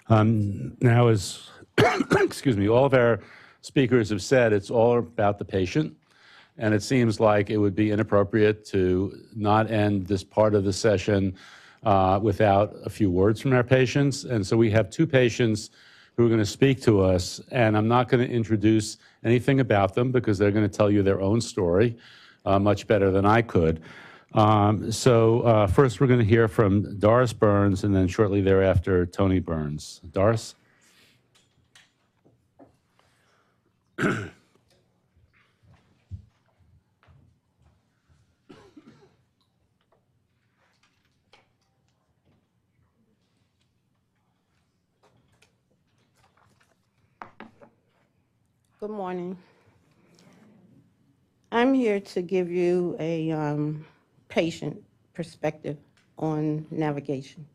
Now, as excuse me, all of our speakers have said, it's all about the patient, and it seems like it would be inappropriate to not end this part of the session without a few words from our patients. And so we have two patients who are going to speak to us, and I'm not going to introduce anything about them because they're going to tell you their own story much better than I could. First we're going to hear from Doris Burns, and then shortly thereafter, Tony Burns. Doris? Good morning. I'm here to give you a patient perspective on navigation.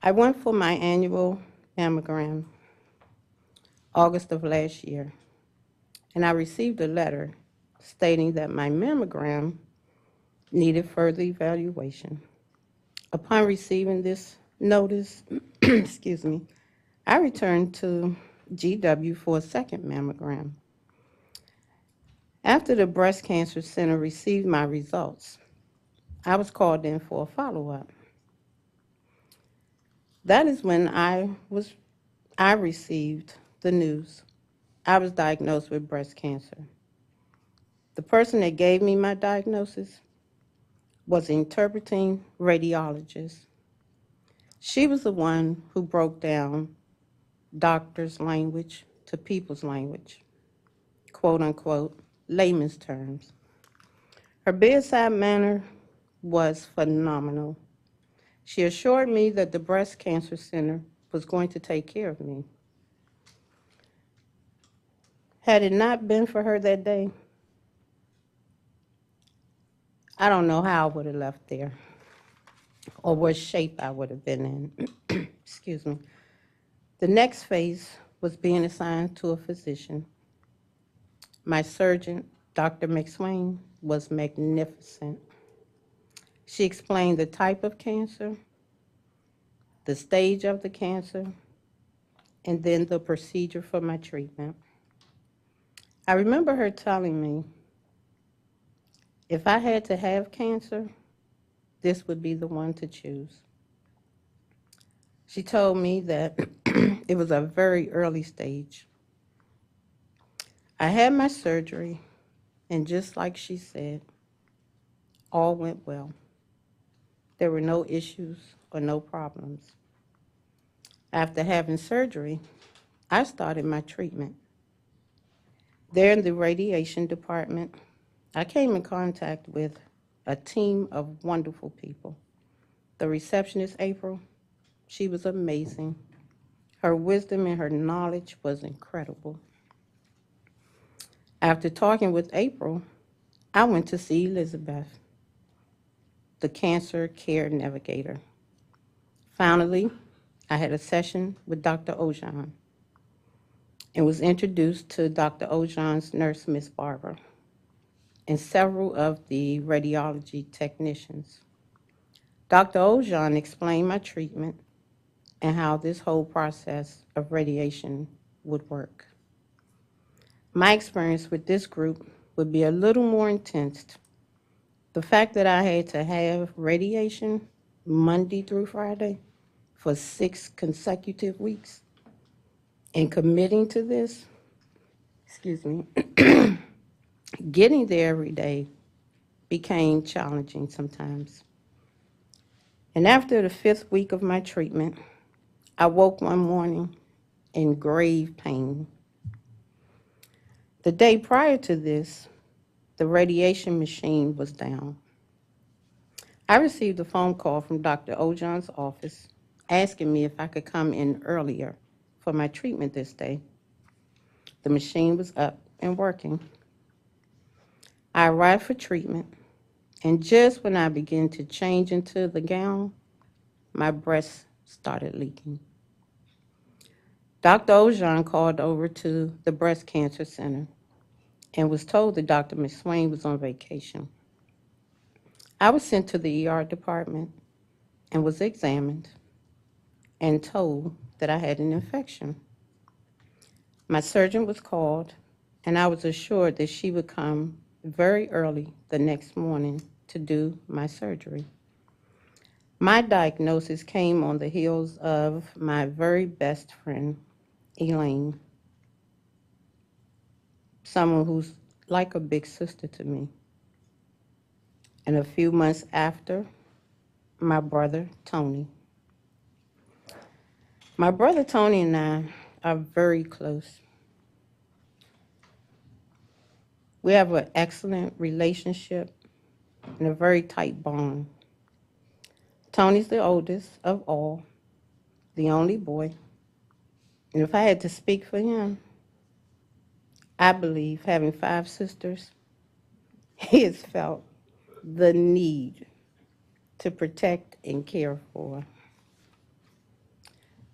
I went for my annual mammogram August of last year, and I received a letter stating that my mammogram needed further evaluation. Upon receiving this notice, excuse me, I returned to GW for a second mammogram. After the breast cancer center received my results, I was called in for a follow-up. That is when I received the news. I was diagnosed with breast cancer. The person that gave me my diagnosis was an interpreting radiologist. She was the one who broke down doctors' language to people's language, quote unquote, layman's terms. Her bedside manner was phenomenal. She assured me that the breast cancer center was going to take care of me. Had it not been for her that day, I don't know how I would have left there or what shape I would have been in. Excuse me. The next phase was being assigned to a physician. My surgeon, Dr. McSwain, was magnificent. She explained the type of cancer, the stage of the cancer, and then the procedure for my treatment. I remember her telling me, if I had to have cancer, this would be the one to choose. She told me that it was a very early stage. I had my surgery, and just like she said, all went well. There were no issues or no problems. After having surgery, I started my treatment. There in the radiation department, I came in contact with a team of wonderful people. The receptionist, April, she was amazing. Her wisdom and her knowledge was incredible. After talking with April, I went to see Elizabeth, the cancer care navigator. Finally, I had a session with Dr. Ojan and was introduced to Dr. Ojan's nurse, Miss Barbara, and several of the radiology technicians. Dr. Ojan explained my treatment and how this whole process of radiation would work. My experience with this group would be a little more intense. The fact that I had to have radiation Monday through Friday for 6 consecutive weeks and committing to this, excuse me, getting there every day became challenging sometimes. And after the 5th week of my treatment, I woke one morning in grave pain. The day prior to this, the radiation machine was down. I received a phone call from Dr. Ojan's office asking me if I could come in earlier for my treatment this day. The machine was up and working. I arrived for treatment, and just when I began to change into the gown, my breast started leaking. Dr. Ojan called over to the breast cancer center and was told that Dr. McSwain was on vacation. I was sent to the ER department, and was examined and told that I had an infection. My surgeon was called, and I was assured that she would come very early the next morning to do my surgery. My diagnosis came on the heels of my very best friend, Elaine, someone who's like a big sister to me. And a few months after, my brother, Tony. My brother, Tony, and I are very close. We have an excellent relationship and a very tight bond. Tony's the oldest of all, the only boy. And if I had to speak for him, I believe having 5 sisters, he has felt the need to protect and care for.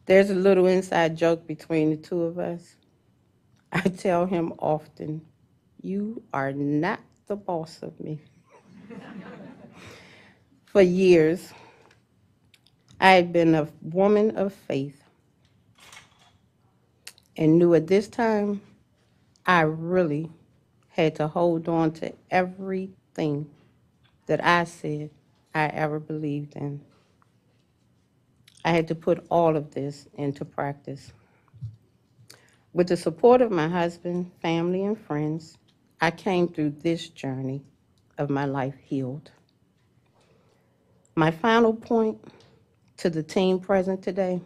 There's a little inside joke between the two of us. I tell him often, "You are not the boss of me." For years, I had been a woman of faith and knew at this time I really had to hold on to everything that I said I ever believed in. I had to put all of this into practice. With the support of my husband, family, and friends, I came through this journey of my life healed. My final point to the team present today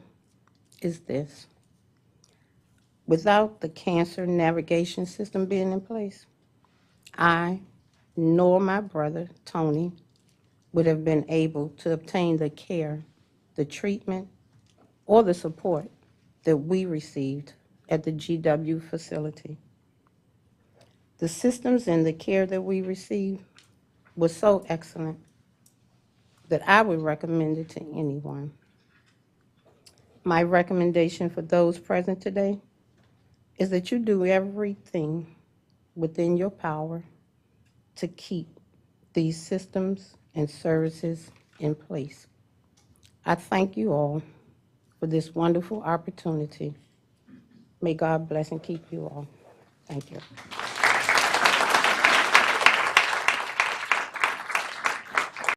is this. Without the cancer navigation system being in place, I nor my brother, Tony, would have been able to obtain the care, the treatment, or the support that we received at the GW facility. The systems and the care that we received was so excellent that I would recommend it to anyone. My recommendation for those present today is that you do everything within your power to keep these systems and services in place. I thank you all for this wonderful opportunity. May God bless and keep you all. Thank you.